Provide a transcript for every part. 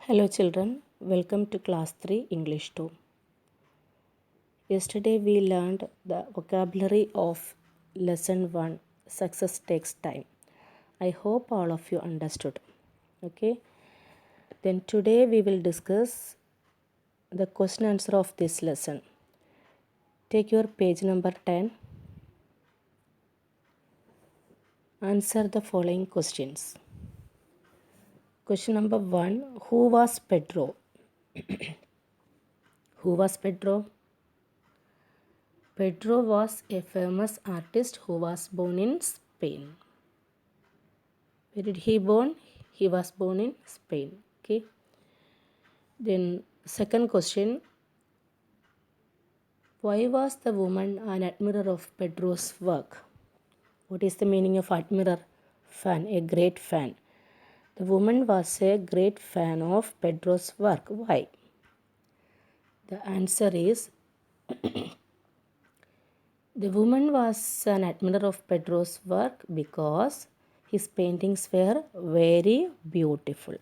Hello children, welcome to class 3 English 2. Yesterday we learned the vocabulary of lesson 1 Success Takes Time. I hope all of you understood. Okay. Then today we will discuss the question answer of this lesson. Take your page number 10. Answer the following questions. Question number 1. Who was Pedro? Who was Pedro? Pedro was a famous artist who was born in Spain. Where did he born? He was born in Spain. Okay. Then second question. Why was the woman an admirer of Pedro's work? What is the meaning of admirer? Fan, a great fan. The woman was a great fan of Pedro's work. Why? The answer is the woman was an admirer of Pedro's work because his paintings were very beautiful.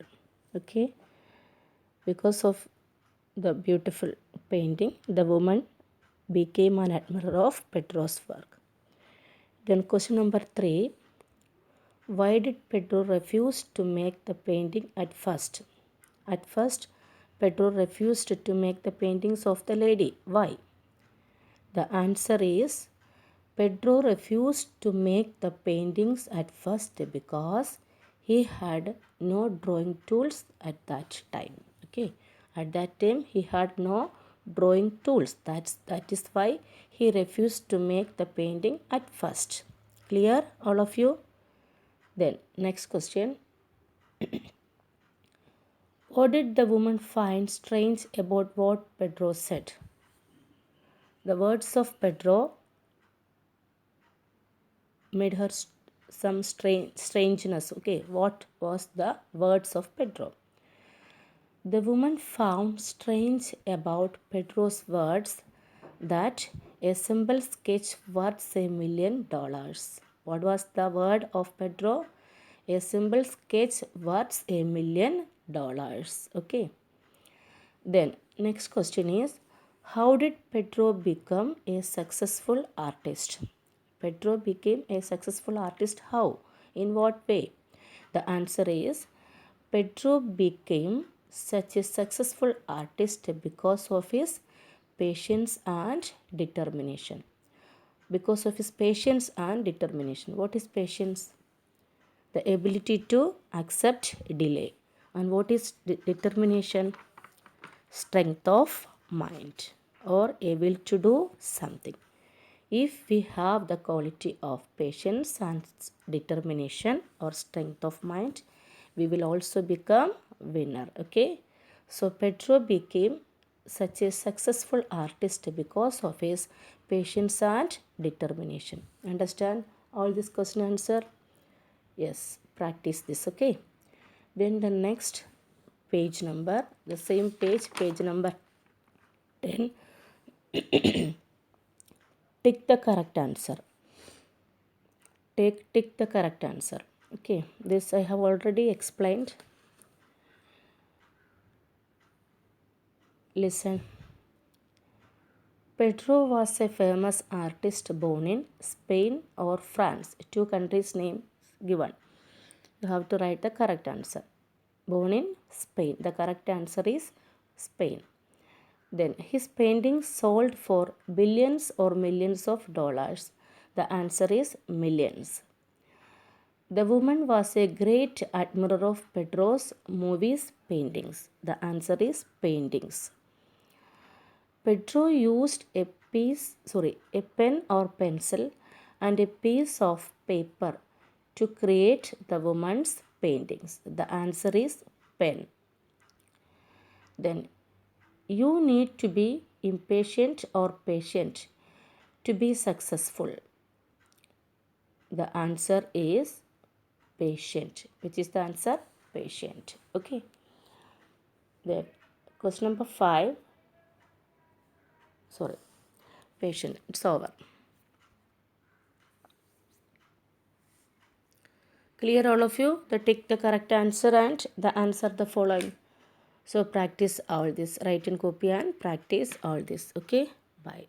Okay. Because of the beautiful painting, the woman became an admirer of Pedro's work. Then question number 3. Why did Pedro refuse to make the painting at first? At first, Pedro refused to make the paintings of the lady. Why? The answer is Pedro refused to make the paintings at first because he had no drawing tools at that time. Okay. At that time he had no drawing tools. That is why he refused to make the painting at first. Clear, all of you? Then next question. What did the woman find strange about what Pedro said? The words of Pedro made her some strangeness. Okay, what was the words of Pedro? The woman found strange about Pedro's words that a simple sketch worth $1,000,000. What was the word of Pedro? A simple sketch worth $1,000,000. Okay. Then next question is, how did Pedro become a successful artist? Pedro became a successful artist how? In what way? The answer is Pedro became such a successful artist because of his patience and determination. Because of his patience and determination. What is patience? The ability to accept delay. And what is determination? Strength of mind or a will to do something. If we have the quality of patience and determination or strength of mind, we will also become winner. Okay. So Pedro became such a successful artist because of his patience and determination. Understand all this question answer? Yes, practice this. Okay. Then the next page number, the same page number 10. Tick the correct answer. Tick the correct answer. Okay, this I have already explained. Listen. Pedro was a famous artist born in Spain or France. Two countries' names given. You have to write the correct answer. Born in Spain. The correct answer is Spain. Then his paintings sold for billions or millions of dollars. The answer is millions. The woman was a great admirer of Pedro's movies paintings. The answer is paintings. Pedro used a pen or pencil and a piece of paper to create the woman's paintings. The answer is pen. Then you need to be impatient or patient to be successful. The answer is patient. Which is the answer? Patient. Okay. Then question number 5. Patient. It's over. Clear all of you? The tick the correct answer and the answer the following. So practice all this, write and copy and practice all this. Okay, bye.